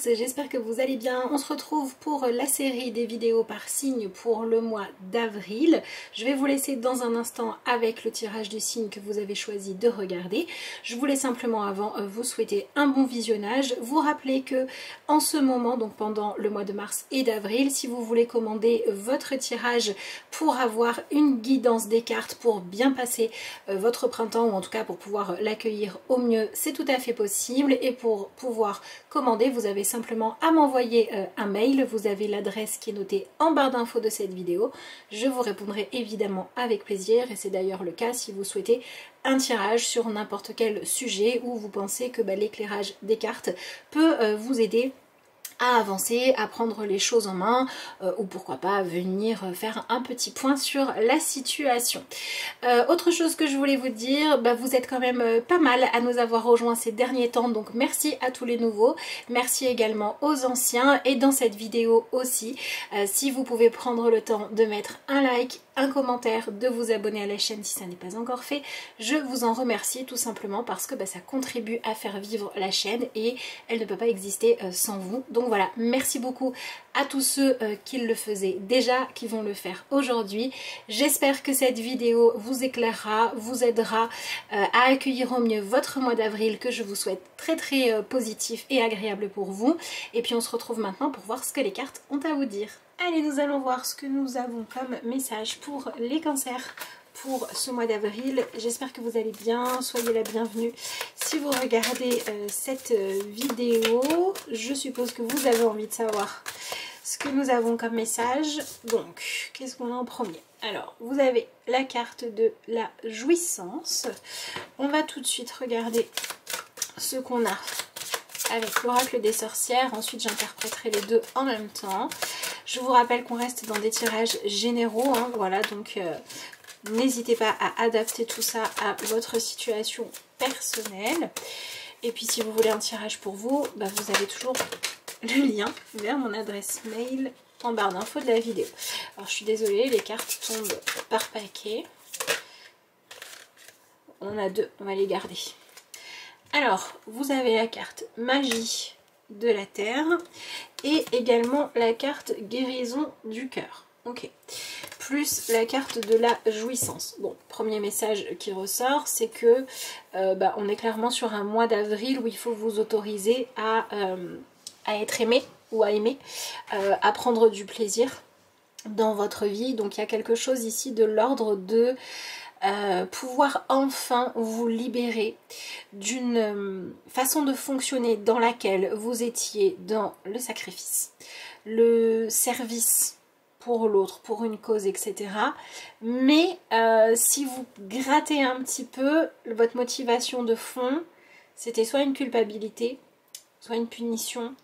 tous, j'espère que vous allez bien. On se retrouve pour la série des vidéos par signe pour le mois d'avril. Je vais vous laisser dans un instant avec le tirage du signe que vous avez choisi de regarder. Je voulais simplement avant vous souhaiter un bon visionnage. Vous rappeler que en ce moment, donc pendant le mois de mars et d'avril, si vous voulez commander votre tirage pour avoir une guidance des cartes pour bien passer votre printemps, ou en tout cas pour pouvoir l'accueillir au mieux, c'est tout à fait possible. Et pour pouvoir commander, vous avez simplement à m'envoyer un mail. Vous avez l'adresse qui est notée en barre d'infos de cette vidéo. Je vous répondrai évidemment avec plaisir, et c'est d'ailleurs le cas si vous souhaitez un tirage sur n'importe quel sujet où vous pensez que l'éclairage des cartes peut vous aider à avancer, à prendre les choses en main, ou pourquoi pas venir faire un petit point sur la situation. Autre chose que je voulais vous dire, vous êtes quand même pas mal à nous avoir rejoints ces derniers temps, donc merci à tous les nouveaux, merci également aux anciens, et dans cette vidéo aussi, si vous pouvez prendre le temps de mettre un like, un commentaire, de vous abonner à la chaîne si ça n'est pas encore fait, je vous en remercie tout simplement parce que ça contribue à faire vivre la chaîne et elle ne peut pas exister sans vous. Donc voilà, merci beaucoup à tous ceux qui le faisaient déjà, qui vont le faire aujourd'hui. J'espère que cette vidéo vous éclairera, vous aidera à accueillir au mieux votre mois d'avril, que je vous souhaite très positif et agréable pour vous. Et puis on se retrouve maintenant pour voir ce que les cartes ont à vous dire. Allez, nous allons voir ce que nous avons comme message pour les cancers pour ce mois d'avril. J'espère que vous allez bien, soyez la bienvenue. Si vous regardez cette vidéo, je suppose que vous avez envie de savoir ce que nous avons comme message. Donc, qu'est-ce qu'on a en premier? Alors, vous avez la carte de la jouissance. On va tout de suite regarder ce qu'on a avec l'oracle des sorcières. Ensuite, j'interpréterai les deux en même temps. Je vous rappelle qu'on reste dans des tirages généraux, hein, voilà, donc n'hésitez pas à adapter tout ça à votre situation personnelle. Et puis si vous voulez un tirage pour vous, vous avez toujours le lien vers mon adresse mail en barre d'infos de la vidéo. Alors je suis désolée, les cartes tombent par paquet. On a deux, on va les garder. Alors, vous avez la carte magie de la terre et également la carte guérison du cœur. Ok. Plus la carte de la jouissance. Bon, premier message qui ressort, c'est que on est clairement sur un mois d'avril où il faut vous autoriser à être aimé ou à aimer, à prendre du plaisir dans votre vie. Donc il y a quelque chose ici de l'ordre de pouvoir enfin vous libérer d'une façon de fonctionner dans laquelle vous étiez dans le sacrifice, le service pour l'autre, pour une cause, etc. Mais si vous grattez un petit peu, votre motivation de fond, c'était soit une culpabilité, soit une punition,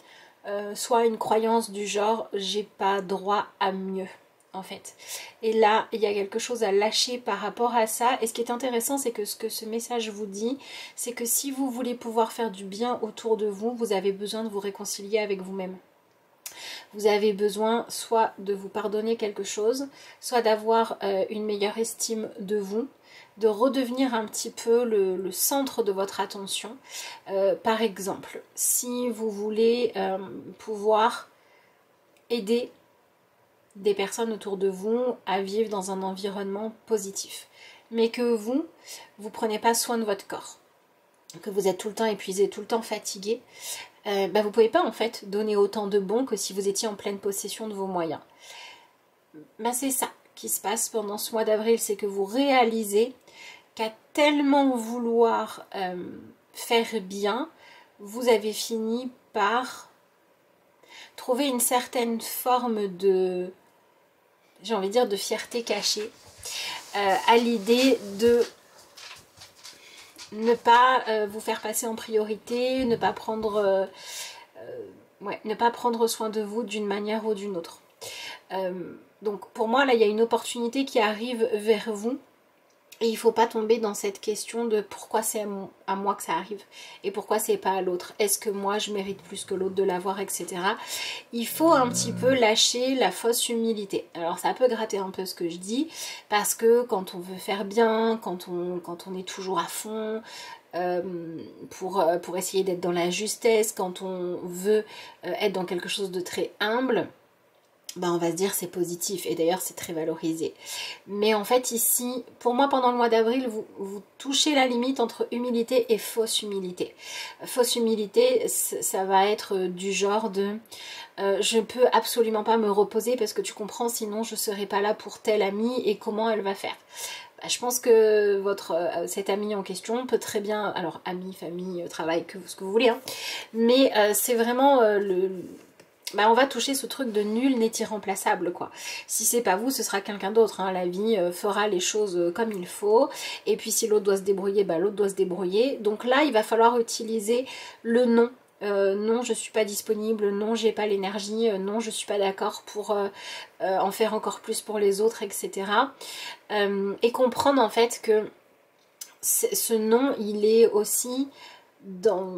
soit une croyance du genre j'ai pas droit à mieux, en fait. Et là, il y a quelque chose à lâcher par rapport à ça. Et ce qui est intéressant, c'est que ce que ce message vous dit, c'est que si vous voulez pouvoir faire du bien autour de vous, vous avez besoin de vous réconcilier avec vous-même. Vous avez besoin soit de vous pardonner quelque chose, soit d'avoir une meilleure estime de vous, de redevenir un petit peu le centre de votre attention. Par exemple, si vous voulez pouvoir aider des personnes autour de vous à vivre dans un environnement positif, mais que vous prenez pas soin de votre corps, que vous êtes tout le temps épuisé, tout le temps fatigué, vous pouvez pas en fait donner autant de bons que si vous étiez en pleine possession de vos moyens. C'est ça qui se passe pendant ce mois d'avril, c'est que vous réalisez qu'à tellement vouloir faire bien, vous avez fini par trouver une certaine forme de, j'ai envie de dire, de fierté cachée à l'idée de ne pas vous faire passer en priorité, ne pas prendre soin de vous d'une manière ou d'une autre. Donc pour moi là il y a une opportunité qui arrive vers vous Et il ne faut pas tomber dans cette question de pourquoi c'est à moi que ça arrive et pourquoi c'est pas à l'autre. Est-ce que moi je mérite plus que l'autre de l'avoir, etc. Il faut un petit peu lâcher la fausse humilité. Alors ça peut gratter un peu ce que je dis, parce que quand on veut faire bien, quand on est toujours à fond, pour essayer d'être dans la justesse, quand on veut être dans quelque chose de très humble, ben on va se dire c'est positif, et d'ailleurs c'est très valorisé. Mais en fait ici, pour moi pendant le mois d'avril, vous touchez la limite entre humilité et fausse humilité. Fausse humilité, ça va être du genre de je peux absolument pas me reposer parce que tu comprends, sinon je serai pas là pour telle amie et comment elle va faire. Je pense que cette amie en question peut très bien, alors amie, famille, travail, ce que vous voulez, hein, mais c'est vraiment on va toucher ce truc de nul n'est irremplaçable, quoi. Si c'est pas vous, ce sera quelqu'un d'autre, hein. La vie fera les choses comme il faut, et puis si l'autre doit se débrouiller, l'autre doit se débrouiller. Donc là, il va falloir utiliser le non. Non, je suis pas disponible, non, j'ai pas l'énergie, non, je suis pas d'accord pour en faire encore plus pour les autres, etc. Et comprendre en fait que ce non, il est aussi dans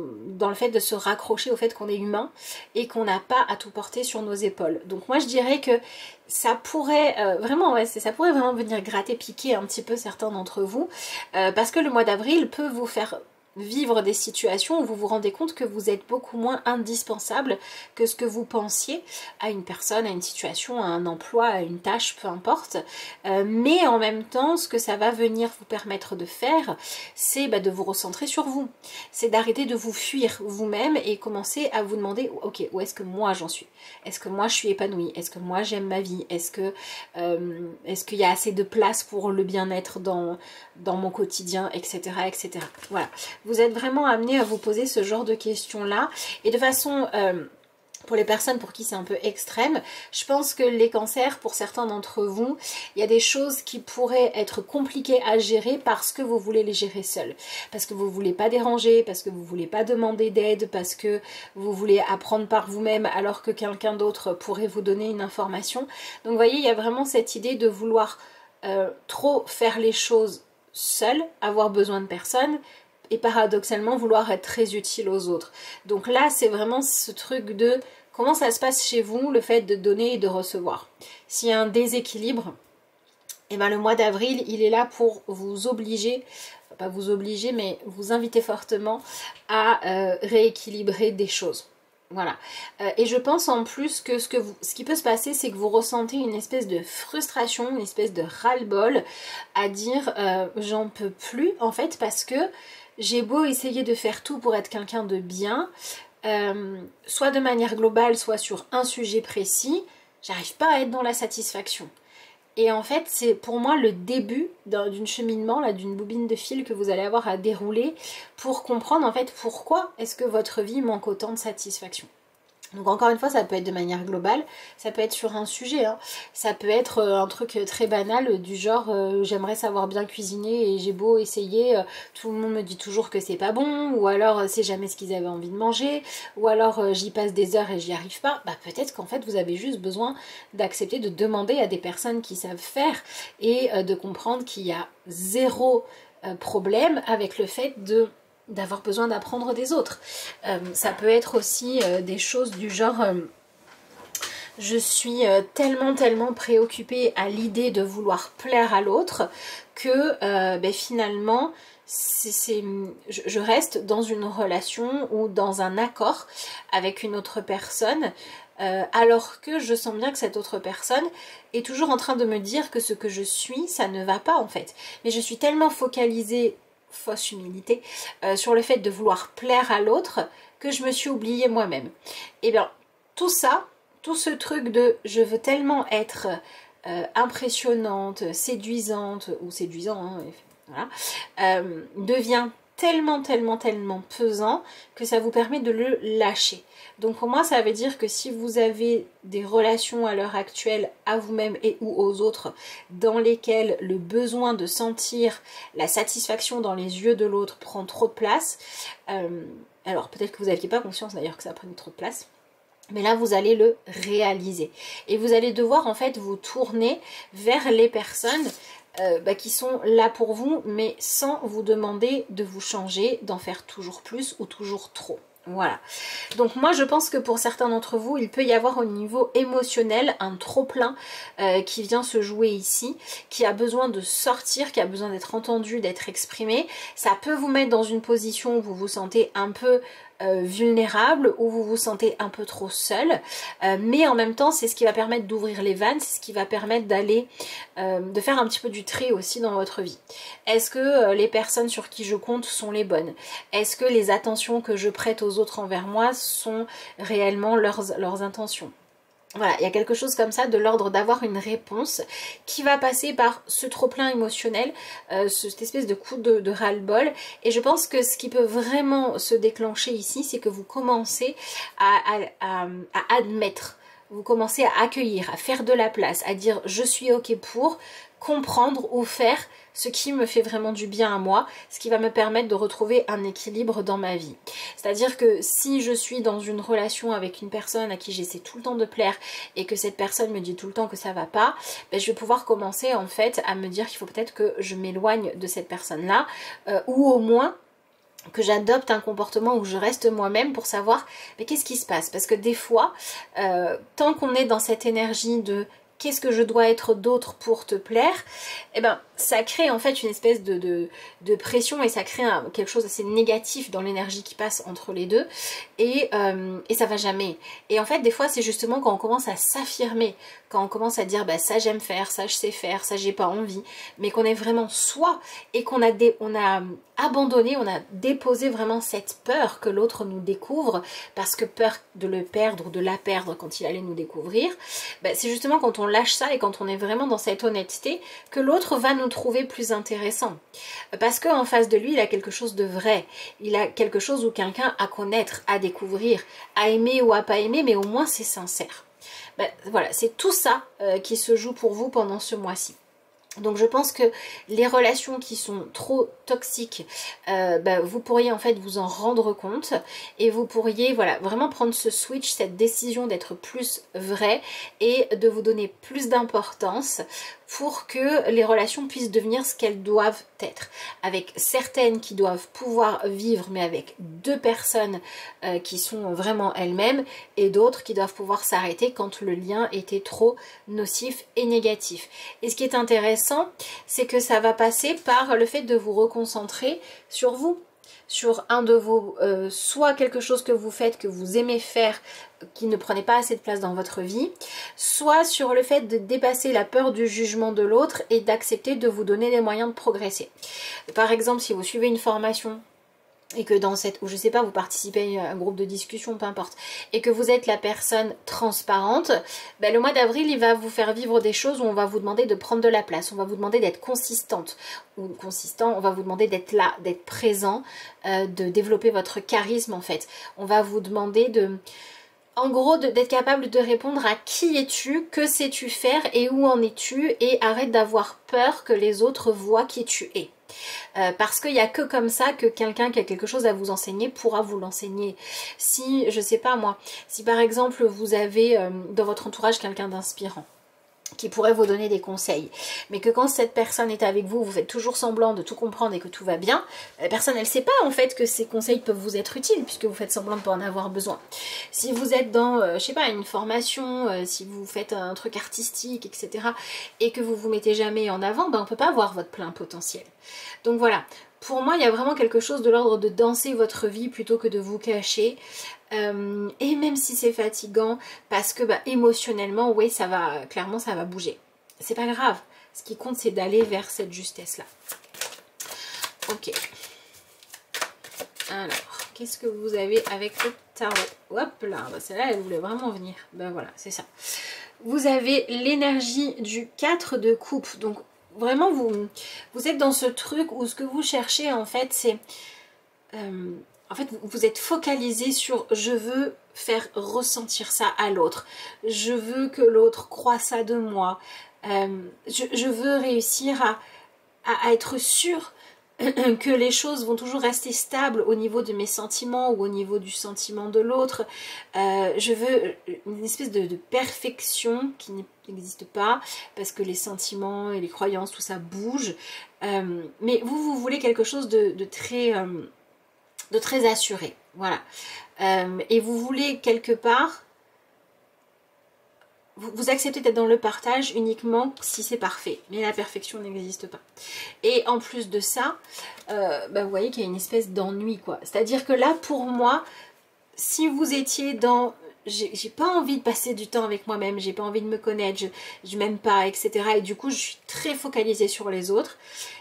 le fait de se raccrocher au fait qu'on est humain et qu'on n'a pas à tout porter sur nos épaules. Donc moi je dirais que ça pourrait vraiment, ouais, ça pourrait vraiment venir gratter, piquer un petit peu certains d'entre vous, parce que le mois d'avril peut vous faire vivre des situations où vous vous rendez compte que vous êtes beaucoup moins indispensable que ce que vous pensiez à une personne, à une situation, à un emploi, à une tâche, peu importe. Mais en même temps, ce que ça va venir vous permettre de faire, c'est de vous recentrer sur vous. C'est d'arrêter de vous fuir vous-même et commencer à vous demander, ok, où est-ce que moi j'en suis? Est-ce que moi je suis épanouie? Est-ce que moi j'aime ma vie? Est-ce qu'il y a assez de place pour le bien-être dans mon quotidien, etc., etc. Voilà. Vous êtes vraiment amené à vous poser ce genre de questions-là. Et de façon, pour les personnes pour qui c'est un peu extrême, je pense que les cancers, pour certains d'entre vous, il y a des choses qui pourraient être compliquées à gérer parce que vous voulez les gérer seul. Parce que vous ne voulez pas déranger, parce que vous ne voulez pas demander d'aide, parce que vous voulez apprendre par vous-même alors que quelqu'un d'autre pourrait vous donner une information. Donc vous voyez, il y a vraiment cette idée de vouloir trop faire les choses seul, avoir besoin de personne, et paradoxalement vouloir être très utile aux autres. Donc là c'est vraiment ce truc de comment ça se passe chez vous, le fait de donner et de recevoir. S'il y a un déséquilibre, et le mois d'avril il est là pour vous obliger, pas vous obliger mais vous inviter fortement à rééquilibrer des choses. Voilà. Et je pense en plus que ce qui peut se passer, c'est que vous ressentez une espèce de frustration, une espèce de ras-le-bol à dire j'en peux plus en fait, parce que j'ai beau essayer de faire tout pour être quelqu'un de bien, soit de manière globale, soit sur un sujet précis, j'arrive pas à être dans la satisfaction. Et en fait, c'est pour moi le début d'un cheminement, d'une bobine de fil que vous allez avoir à dérouler pour comprendre en fait pourquoi est-ce que votre vie manque autant de satisfaction. Donc encore une fois, ça peut être de manière globale, ça peut être sur un sujet, hein. Ça peut être un truc très banal du genre j'aimerais savoir bien cuisiner et j'ai beau essayer, tout le monde me dit toujours que c'est pas bon, ou alors c'est jamais ce qu'ils avaient envie de manger, ou alors j'y passe des heures et j'y arrive pas. Peut-être qu'en fait vous avez juste besoin d'accepter de demander à des personnes qui savent faire et de comprendre qu'il y a zéro problème avec le fait d'avoir besoin d'apprendre des autres. Ça peut être aussi des choses du genre je suis tellement préoccupée à l'idée de vouloir plaire à l'autre que finalement je reste dans une relation ou dans un accord avec une autre personne alors que je sens bien que cette autre personne est toujours en train de me dire que ce que je suis, ça ne va pas en fait. Mais je suis tellement focalisée, fausse humilité, sur le fait de vouloir plaire à l'autre que je me suis oubliée moi-même. Et bien tout ça, tout ce truc de je veux tellement être impressionnante, séduisante ou séduisant, hein, voilà, devient tellement pesant que ça vous permet de le lâcher. Donc pour moi ça veut dire que si vous avez des relations à l'heure actuelle à vous-même et ou aux autres dans lesquelles le besoin de sentir la satisfaction dans les yeux de l'autre prend trop de place, alors peut-être que vous n'aviez pas conscience d'ailleurs que ça prenait trop de place, mais là vous allez le réaliser et vous allez devoir en fait vous tourner vers les personnes qui sont là pour vous, mais sans vous demander de vous changer, d'en faire toujours plus ou toujours trop. Voilà, donc moi je pense que pour certains d'entre vous, il peut y avoir au niveau émotionnel un trop-plein qui vient se jouer ici, qui a besoin de sortir, qui a besoin d'être entendu, d'être exprimé. Ça peut vous mettre dans une position où vous vous sentez un peu vulnérable, où vous vous sentez un peu trop seul, mais en même temps c'est ce qui va permettre d'ouvrir les vannes, c'est ce qui va permettre d'aller de faire un petit peu du tri aussi dans votre vie. Est-ce que les personnes sur qui je compte sont les bonnes? Est-ce que les attentions que je prête aux autres envers moi sont réellement leurs intentions? Voilà, il y a quelque chose comme ça de l'ordre d'avoir une réponse qui va passer par ce trop-plein émotionnel, cette espèce de coup de ras-le-bol. Et je pense que ce qui peut vraiment se déclencher ici, c'est que vous commencez à admettre, vous commencez à accueillir, à faire de la place, à dire je suis ok pour comprendre ou faire ce qui me fait vraiment du bien à moi, ce qui va me permettre de retrouver un équilibre dans ma vie. C'est-à-dire que si je suis dans une relation avec une personne à qui j'essaie tout le temps de plaire et que cette personne me dit tout le temps que ça va pas, ben je vais pouvoir commencer en fait à me dire qu'il faut peut-être que je m'éloigne de cette personne-là ou au moins que j'adopte un comportement où je reste moi-même pour savoir mais qu'est-ce qui se passe. Parce que des fois, tant qu'on est dans cette énergie de qu'est-ce que je dois être d'autre pour te plaire, eh ben ça crée en fait une espèce de pression et ça crée quelque chose d'assez négatif dans l'énergie qui passe entre les deux et ça va jamais. Et en fait des fois c'est justement quand on commence à s'affirmer, quand on commence à dire bah ça j'aime faire, ça je sais faire, ça j'ai pas envie, mais qu'on est vraiment soi et qu'on a, on a abandonné, on a déposé vraiment cette peur que l'autre nous découvre, parce que peur de le perdre ou de la perdre quand il allait nous découvrir, bah c'est justement quand on lâche ça et quand on est vraiment dans cette honnêteté que l'autre va nous trouver plus intéressant. Parce qu'en face de lui, il a quelque chose de vrai. Il a quelque chose ou quelqu'un à connaître, à découvrir, à aimer ou à pas aimer, mais au moins c'est sincère. Ben, voilà, c'est tout ça qui se joue pour vous pendant ce mois-ci. Donc je pense que les relations qui sont trop toxiques, vous pourriez en fait vous en rendre compte et vous pourriez voilà, vraiment prendre ce switch, cette décision d'être plus vrai et de vous donner plus d'importance pour que les relations puissent devenir ce qu'elles doivent être. Avec certaines qui doivent pouvoir vivre mais avec deux personnes qui sont vraiment elles-mêmes et d'autres qui doivent pouvoir s'arrêter quand le lien était trop nocif et négatif. Et ce qui est intéressant, c'est que ça va passer par le fait de vous reconcentrer sur vous, sur un de vos, soit quelque chose que vous faites, que vous aimez faire, qui ne prenait pas assez de place dans votre vie, soit sur le fait de dépasser la peur du jugement de l'autre et d'accepter de vous donner les moyens de progresser. Par exemple, si vous suivez une formation et que dans cette, ou je sais pas, vous participez à un groupe de discussion, peu importe, et que vous êtes la personne transparente, ben le mois d'avril, il va vous faire vivre des choses où on va vous demander de prendre de la place, on va vous demander d'être consistante, ou consistant, on va vous demander d'être là, d'être présent, de développer votre charisme en fait. On va vous demander de... En gros, d'être capable de répondre à qui es-tu, que sais-tu faire et où en es-tu, et arrête d'avoir peur que les autres voient qui tu es. Parce qu'il n'y a que comme ça que quelqu'un qui a quelque chose à vous enseigner pourra vous l'enseigner. Si, je sais pas moi, si par exemple vous avez dans votre entourage quelqu'un d'inspirant, qui pourrait vous donner des conseils, mais que quand cette personne est avec vous, vous faites toujours semblant de tout comprendre et que tout va bien, la personne elle sait pas en fait que ces conseils peuvent vous être utiles puisque vous faites semblant de pas en avoir besoin. Si vous êtes dans, je sais pas, une formation, si vous faites un truc artistique, etc. et que vous vous mettez jamais en avant, ben on peut pas voir votre plein potentiel. Donc voilà. Pour moi, il y a vraiment quelque chose de l'ordre de danser votre vie plutôt que de vous cacher. Et même si c'est fatigant, parce que émotionnellement, oui, ça va, clairement, ça va bouger. C'est pas grave. Ce qui compte, c'est d'aller vers cette justesse-là. Ok. Alors, qu'est-ce que vous avez avec le tarot? Hop là, celle-là, elle voulait vraiment venir. Ben voilà, c'est ça. Vous avez l'énergie du 4 de coupe. Donc, vraiment, vous êtes dans ce truc où ce que vous cherchez, en fait, c'est... en fait, vous êtes focalisé sur « je veux faire ressentir ça à l'autre ». Je veux que l'autre croie ça de moi. Je veux réussir à être sûre que les choses vont toujours rester stables au niveau de mes sentiments ou au niveau du sentiment de l'autre. Je veux une espèce de perfection qui n'existe pas, parce que les sentiments et les croyances, tout ça bouge. Mais vous voulez quelque chose de très assuré. Voilà. Et vous voulez quelque part... Vous acceptez d'être dans le partage uniquement si c'est parfait, mais la perfection n'existe pas. Et en plus de ça, vous voyez qu'il y a une espèce d'ennui, quoi. C'est-à-dire que là, pour moi, si vous étiez dans... J'ai pas envie de passer du temps avec moi-même, j'ai pas envie de me connaître, je m'aime pas, etc. Et du coup, je suis très focalisée sur les autres.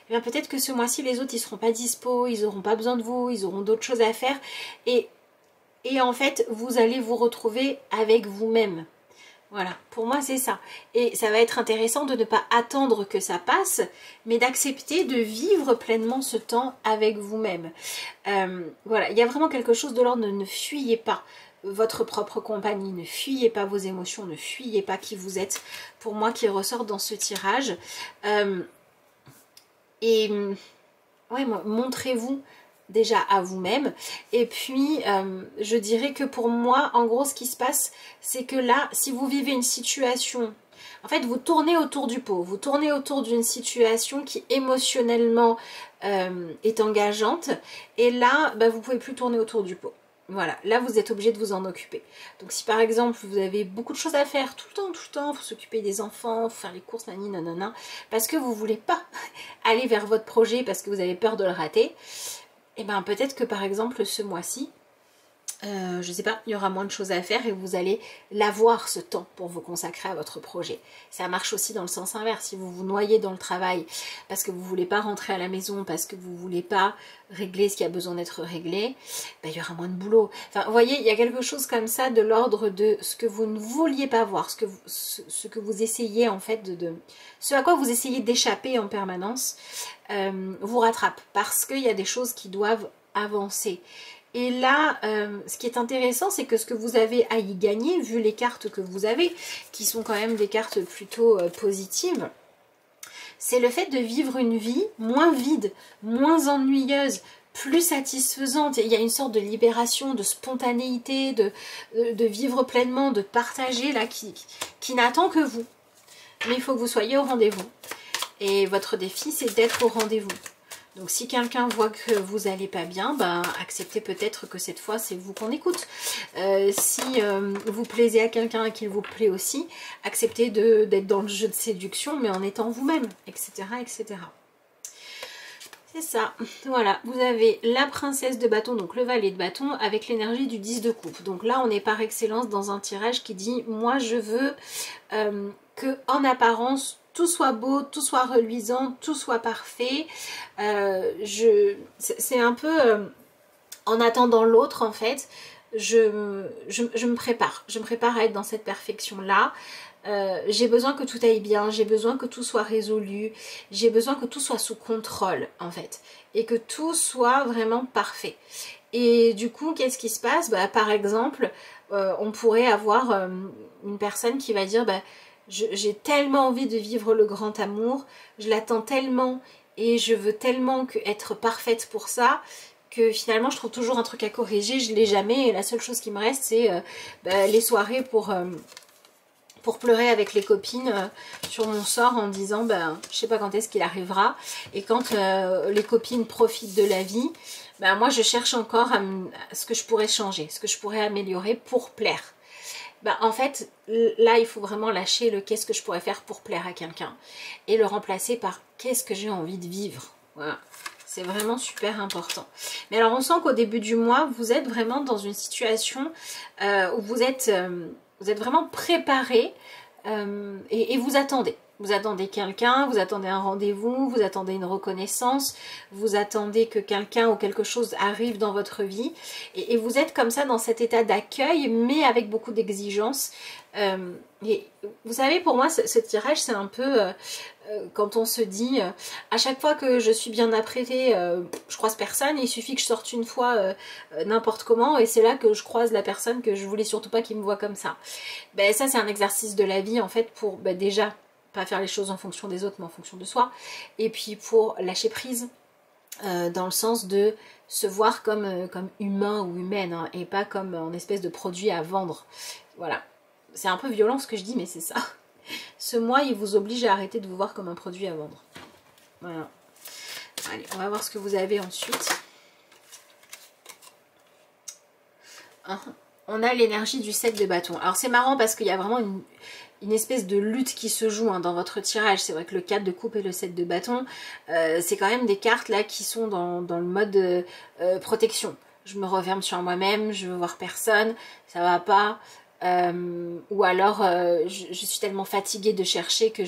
Et bien peut-être que ce mois-ci, les autres, ils seront pas dispo, ils auront pas besoin de vous, ils auront d'autres choses à faire. Et en fait, vous allez vous retrouver avec vous-même. Voilà, pour moi c'est ça. Et ça va être intéressant de ne pas attendre que ça passe, mais d'accepter de vivre pleinement ce temps avec vous-même. Voilà, il y a vraiment quelque chose de l'ordre, ne fuyez pas votre propre compagnie, ne fuyez pas vos émotions, ne fuyez pas qui vous êtes, pour moi qui ressort dans ce tirage. Ouais, montrez-vous déjà à vous-même. Et puis je dirais que pour moi, en gros, ce qui se passe, c'est que là, si vous vivez une situation, en fait vous tournez autour du pot, vous tournez autour d'une situation qui émotionnellement est engageante, et là vous pouvez plus tourner autour du pot. Voilà, là vous êtes obligé de vous en occuper. Donc si par exemple vous avez beaucoup de choses à faire tout le temps, faut s'occuper des enfants, faut faire les courses, nani, nanana, parce que vous voulez pas aller vers votre projet parce que vous avez peur de le rater, et bien peut-être que par exemple ce mois-ci, je sais pas, il y aura moins de choses à faire et vous allez l'avoir ce temps pour vous consacrer à votre projet. Ça marche aussi dans le sens inverse. Si vous vous noyez dans le travail parce que vous voulez pas rentrer à la maison, parce que vous voulez pas régler ce qui a besoin d'être réglé, ben, il y aura moins de boulot. Enfin, vous voyez, il y a quelque chose comme ça de l'ordre de ce que vous ne vouliez pas voir, ce que vous essayez en fait ce à quoi vous essayez d'échapper en permanence, vous rattrape parce qu'il y a des choses qui doivent avancer. Et là, ce qui est intéressant, c'est que ce que vous avez à y gagner, vu les cartes que vous avez, qui sont quand même des cartes plutôt positives, c'est le fait de vivre une vie moins vide, moins ennuyeuse, plus satisfaisante. Il y a une sorte de libération, de spontanéité, de vivre pleinement, de partager, là, qui n'attend que vous. Mais il faut que vous soyez au rendez-vous. Et votre défi, c'est d'être au rendez-vous. Donc si quelqu'un voit que vous n'allez pas bien, acceptez peut-être que cette fois c'est vous qu'on écoute. Si vous plaisez à quelqu'un et qu'il vous plaît aussi, acceptez d'être dans le jeu de séduction, mais en étant vous-même, etc., etc. C'est ça. Voilà, vous avez la princesse de bâton, donc le valet de bâton, avec l'énergie du 10 de coupe. Donc là, on est par excellence dans un tirage qui dit, moi je veux que en apparence, tout soit beau, tout soit reluisant, tout soit parfait. C'est un peu en attendant l'autre en fait. Je me prépare. Je me prépare à être dans cette perfection-là. J'ai besoin que tout aille bien, j'ai besoin que tout soit résolu, j'ai besoin que tout soit sous contrôle en fait. Et que tout soit vraiment parfait. Et du coup, qu'est-ce qui se passe? Par exemple, on pourrait avoir une personne qui va dire... j'ai tellement envie de vivre le grand amour, je l'attends tellement et je veux tellement être parfaite pour ça que finalement je trouve toujours un truc à corriger, je ne l'ai jamais et la seule chose qui me reste c'est les soirées pour pleurer avec les copines sur mon sort en disant je sais pas quand est-ce qu'il arrivera, et quand les copines profitent de la vie, moi je cherche encore à ce que je pourrais changer, ce que je pourrais améliorer pour plaire. En fait, là, il faut vraiment lâcher le qu'est-ce que je pourrais faire pour plaire à quelqu'un et le remplacer par qu'est-ce que j'ai envie de vivre. Voilà, c'est vraiment super important. Mais alors, on sent qu'au début du mois, vous êtes vraiment dans une situation où vous êtes vraiment préparé et vous attendez. Vous attendez quelqu'un, vous attendez un rendez-vous, vous attendez une reconnaissance, vous attendez que quelqu'un ou quelque chose arrive dans votre vie. Et vous êtes comme ça dans cet état d'accueil, mais avec beaucoup d'exigence. Et vous savez, pour moi, ce tirage, c'est un peu quand on se dit à chaque fois que je suis bien apprêtée, je croise personne, il suffit que je sorte une fois n'importe comment, et c'est là que je croise la personne que je voulais surtout pas qu'il me voit comme ça. Ça, c'est un exercice de la vie, en fait, pour déjà... pas faire les choses en fonction des autres mais en fonction de soi, et puis pour lâcher prise, dans le sens de se voir comme, comme humain ou humaine, hein, et pas comme en espèce de produit à vendre. Voilà. C'est un peu violent ce que je dis, mais c'est ça. Ce mois, il vous oblige à arrêter de vous voir comme un produit à vendre. Voilà. Allez, on va voir ce que vous avez ensuite. On a l'énergie du 7 de bâton. Alors c'est marrant parce qu'il y a vraiment une espèce de lutte qui se joue, hein, dans votre tirage. C'est vrai que le 4 de coupe et le 7 de bâton, c'est quand même des cartes là qui sont dans le mode protection. Je me referme sur moi-même, je veux voir personne, ça va pas. Ou alors je suis tellement fatiguée de chercher que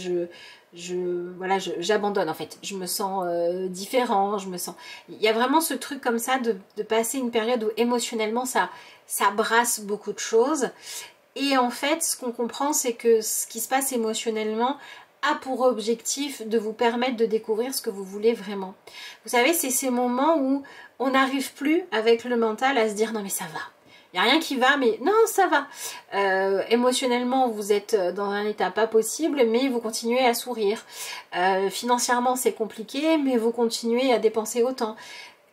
voilà, j'abandonne en fait. Je me sens différent, je me sens... Il y a vraiment ce truc comme ça de passer une période où émotionnellement ça brasse beaucoup de choses. Et en fait, ce qu'on comprend, c'est que ce qui se passe émotionnellement a pour objectif de vous permettre de découvrir ce que vous voulez vraiment. Vous savez, c'est ces moments où on n'arrive plus avec le mental à se dire non mais ça va. Il n'y a rien qui va, mais non, ça va. Émotionnellement, vous êtes dans un état pas possible, mais vous continuez à sourire. Financièrement, c'est compliqué, mais vous continuez à dépenser autant.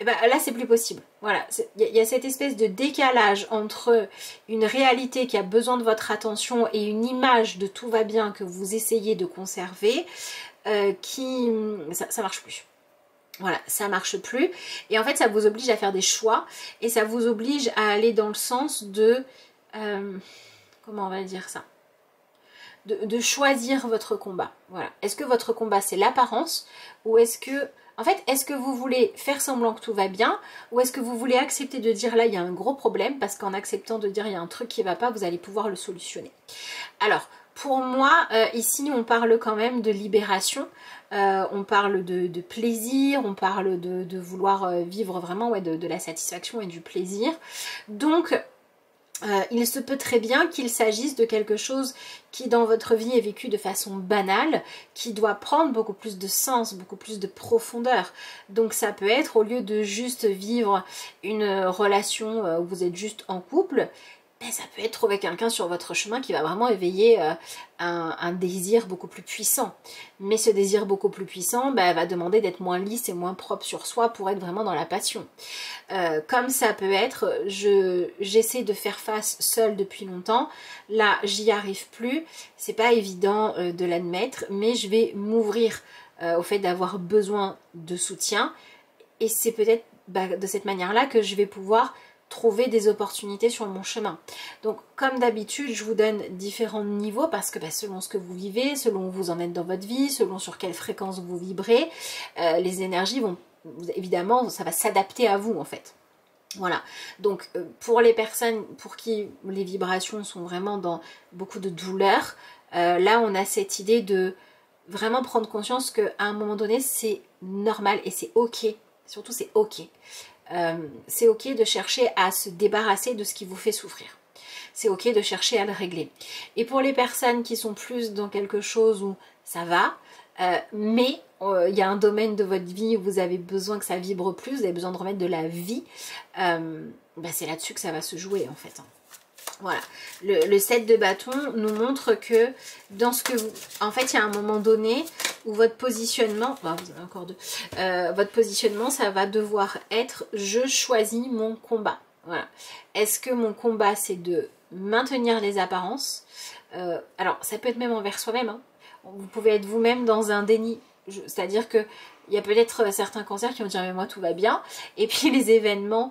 Et ben, là, c'est plus possible. Voilà, il y a cette espèce de décalage entre une réalité qui a besoin de votre attention et une image de tout va bien que vous essayez de conserver, ça marche plus. Voilà, ça marche plus. Et en fait, ça vous oblige à faire des choix. Et ça vous oblige à aller dans le sens de... comment on va dire ça, de choisir votre combat. Voilà. Est-ce que votre combat, c'est l'apparence? Ou est-ce que... En fait, est-ce que vous voulez faire semblant que tout va bien? Ou est-ce que vous voulez accepter de dire là, il y a un gros problème? Parce qu'en acceptant de dire il y a un truc qui ne va pas, vous allez pouvoir le solutionner. Alors... Pour moi, ici, on parle quand même de libération, on parle de plaisir, on parle de vouloir vivre vraiment, ouais, de la satisfaction et du plaisir. Donc, il se peut très bien qu'il s'agisse de quelque chose qui dans votre vie est vécu de façon banale, qui doit prendre beaucoup plus de sens, beaucoup plus de profondeur. Donc ça peut être, au lieu de juste vivre une relation où vous êtes juste en couple, ben, ça peut être trouver quelqu'un sur votre chemin qui va vraiment éveiller un désir beaucoup plus puissant. Mais ce désir beaucoup plus puissant va demander d'être moins lisse et moins propre sur soi pour être vraiment dans la passion. Comme ça peut être, j'essaie de faire face seule depuis longtemps, là j'y arrive plus, c'est pas évident de l'admettre, mais je vais m'ouvrir au fait d'avoir besoin de soutien, et c'est peut-être de cette manière-là que je vais pouvoir trouver des opportunités sur mon chemin. Donc comme d'habitude, je vous donne différents niveaux parce que selon ce que vous vivez, selon où vous en êtes dans votre vie, selon sur quelle fréquence vous vibrez, les énergies vont, évidemment, ça va s'adapter à vous en fait. Voilà, donc pour les personnes pour qui les vibrations sont vraiment dans beaucoup de douleur, là on a cette idée de vraiment prendre conscience qu'à un moment donné c'est normal et c'est ok, surtout c'est ok. C'est ok de chercher à se débarrasser de ce qui vous fait souffrir. C'est ok de chercher à le régler. Et pour les personnes qui sont plus dans quelque chose où ça va, mais il y a un domaine de votre vie où vous avez besoin que ça vibre plus, vous avez besoin de remettre de la vie, c'est là-dessus que ça va se jouer en fait. Voilà, le 7 de bâton nous montre que dans ce que vous... En fait, il y a un moment donné où votre positionnement... vous avez encore deux. Votre positionnement, ça va devoir être « je choisis mon combat ». Voilà. Est-ce que mon combat, c'est de maintenir les apparences? Alors, ça peut être même envers soi-même. Hein. Vous pouvez être vous-même dans un déni. C'est-à-dire que il y a peut-être certains cancers qui vont dire mais moi tout va bien, et puis les événements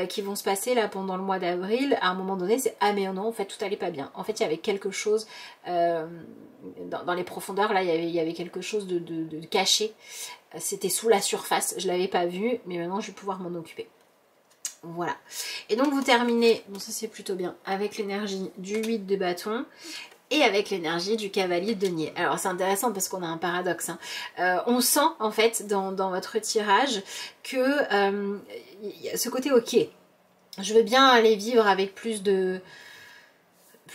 qui vont se passer là pendant le mois d'avril, à un moment donné c'est ah mais non en fait tout allait pas bien, en fait il y avait quelque chose dans les profondeurs là, il y avait quelque chose de caché, c'était sous la surface, je l'avais pas vu mais maintenant je vais pouvoir m'en occuper. Voilà, et donc vous terminez, bon ça c'est plutôt bien, avec l'énergie du 8 de bâton et avec l'énergie du cavalier de denier. Alors c'est intéressant parce qu'on a un paradoxe. Hein. On sent en fait dans votre tirage que y a ce côté ok. Je veux bien aller vivre avec plus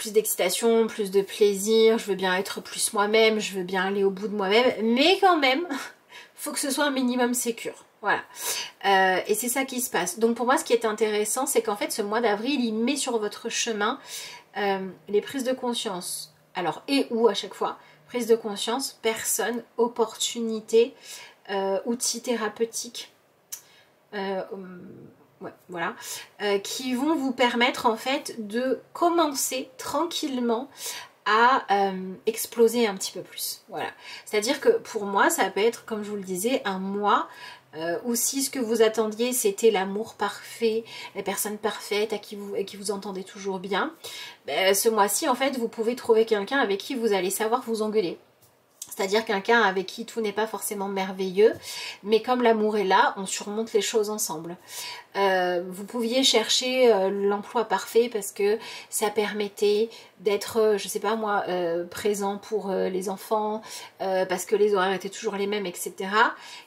d'excitation, plus de plaisir, je veux bien être plus moi-même, je veux bien aller au bout de moi-même, mais quand même, faut que ce soit un minimum sécure. Voilà. Et c'est ça qui se passe. Donc pour moi, ce qui est intéressant, c'est qu'en fait, ce mois d'avril, il met sur votre chemin les prises de conscience, alors et ou à chaque fois, prise de conscience, personne, opportunité, outils thérapeutiques, ouais, voilà, qui vont vous permettre en fait de commencer tranquillement à exploser un petit peu plus. Voilà. C'est-à-dire que pour moi, ça peut être, comme je vous le disais, un mois ou si ce que vous attendiez c'était l'amour parfait, la personne parfaite à qui vous entendez toujours bien, ben, ce mois-ci en fait vous pouvez trouver quelqu'un avec qui vous allez savoir vous engueuler. C'est-à-dire quelqu'un avec qui tout n'est pas forcément merveilleux, mais comme l'amour est là, on surmonte les choses ensemble. Vous pouviez chercher l'emploi parfait parce que ça permettait d'être, je sais pas moi, présent pour les enfants, parce que les horaires étaient toujours les mêmes, etc.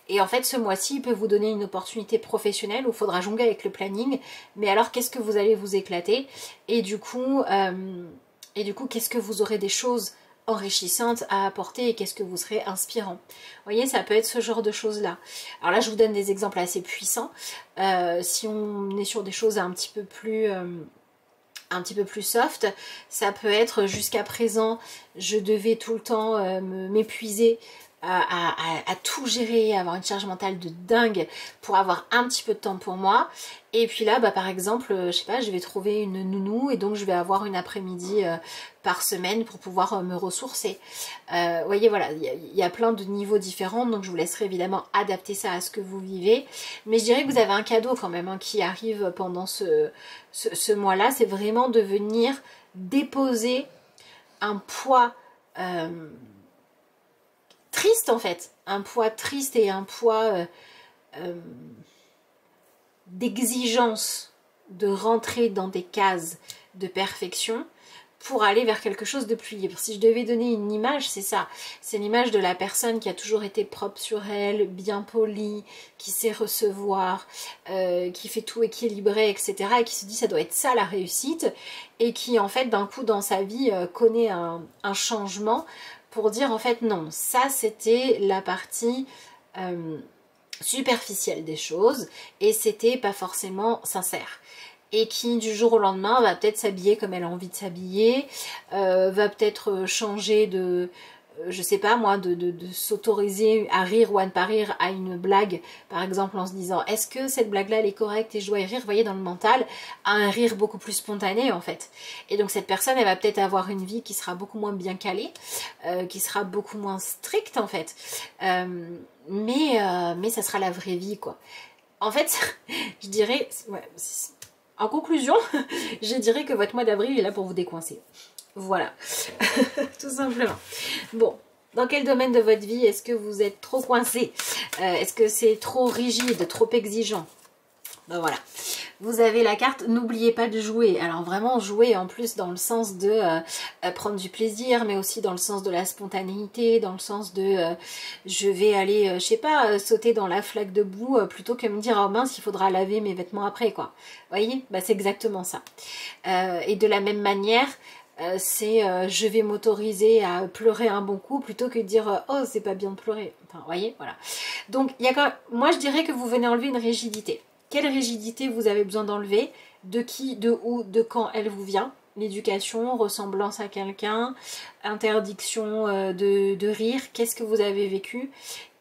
Et en fait, ce mois-ci, il peut vous donner une opportunité professionnelle où il faudra jongler avec le planning. Mais alors, qu'est-ce que vous allez vous éclater? Et du coup, qu'est-ce que vous aurez des choses enrichissante à apporter et qu'est-ce que vous serez inspirant. Vous voyez, ça peut être ce genre de choses-là. Alors là, je vous donne des exemples assez puissants. Si on est sur des choses un petit peu plus soft, ça peut être jusqu'à présent, je devais tout le temps m'épuiser à tout gérer, avoir une charge mentale de dingue pour avoir un petit peu de temps pour moi. Et puis là, bah, par exemple, je sais pas, je vais trouver une nounou et donc je vais avoir une après-midi par semaine pour pouvoir me ressourcer. Vous voyez, voilà, il y a plein de niveaux différents, donc je vous laisserai évidemment adapter ça à ce que vous vivez. Mais je dirais que vous avez un cadeau quand même hein, qui arrive pendant ce mois-là, c'est vraiment de venir déposer un poids triste en fait, un poids triste et un poids d'exigence de rentrer dans des cases de perfection pour aller vers quelque chose de plus libre. Si je devais donner une image, c'est ça. C'est l'image de la personne qui a toujours été propre sur elle, bien polie, qui sait recevoir, qui fait tout équilibré, etc. Et qui se dit ça doit être ça la réussite. Et qui en fait d'un coup dans sa vie connaît un changement pour dire en fait non, ça c'était la partie superficielle des choses et c'était pas forcément sincère. Et qui du jour au lendemain va peut-être s'habiller comme elle a envie de s'habiller, va peut-être changer de, je sais pas moi, de s'autoriser à rire ou à ne pas rire à une blague, par exemple en se disant est-ce que cette blague-là elle est correcte et je dois y rire, vous voyez dans le mental, à un rire beaucoup plus spontané en fait. Et donc cette personne elle va peut-être avoir une vie qui sera beaucoup moins bien calée, qui sera beaucoup moins stricte en fait, mais ça sera la vraie vie quoi. En fait, je dirais, ouais, en conclusion, je dirais que votre mois d'avril est là pour vous décoincer. Voilà, tout simplement. Bon, dans quel domaine de votre vie est-ce que vous êtes trop coincé? Est-ce que c'est trop rigide, trop exigeant? Ben voilà. Vous avez la carte, n'oubliez pas de jouer. Alors vraiment jouer en plus dans le sens de prendre du plaisir, mais aussi dans le sens de la spontanéité, dans le sens de je vais aller, je sais pas, sauter dans la flaque de boue plutôt que me dire oh mince il faudra laver mes vêtements après quoi. Vous voyez, bah, c'est exactement ça. Et de la même manière, c'est je vais m'autoriser à pleurer un bon coup plutôt que de dire oh c'est pas bien de pleurer. Enfin vous voyez, voilà. Donc il y a quand même, moi je dirais que vous venez enlever une rigidité. Quelle rigidité vous avez besoin d'enlever? De qui, de où, de quand elle vous vient? L'éducation, ressemblance à quelqu'un, interdiction de rire, qu'est-ce que vous avez vécu?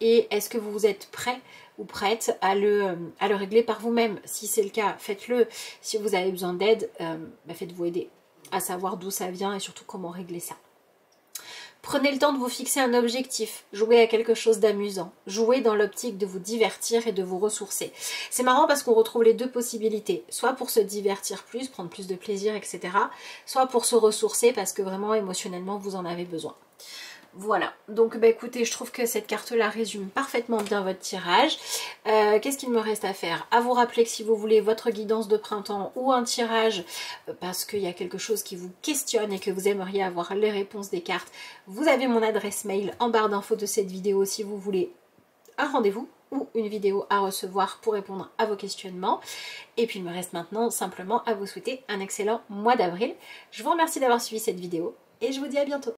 Et est-ce que vous êtes prêt ou prête à le régler par vous-même? Si c'est le cas, faites-le. Si vous avez besoin d'aide, bah faites-vous aider à savoir d'où ça vient et surtout comment régler ça. Prenez le temps de vous fixer un objectif, jouez à quelque chose d'amusant, jouez dans l'optique de vous divertir et de vous ressourcer. C'est marrant parce qu'on retrouve les deux possibilités, soit pour se divertir plus, prendre plus de plaisir, etc. Soit pour se ressourcer parce que vraiment émotionnellement vous en avez besoin. Voilà, donc bah écoutez, je trouve que cette carte-là résume parfaitement bien votre tirage. Qu'est-ce qu'il me reste à faire? À vous rappeler que si vous voulez votre guidance de printemps ou un tirage, parce qu'il y a quelque chose qui vous questionne et que vous aimeriez avoir les réponses des cartes, vous avez mon adresse mail en barre d'infos de cette vidéo si vous voulez un rendez-vous ou une vidéo à recevoir pour répondre à vos questionnements. Et puis il me reste maintenant simplement à vous souhaiter un excellent mois d'avril. Je vous remercie d'avoir suivi cette vidéo et je vous dis à bientôt.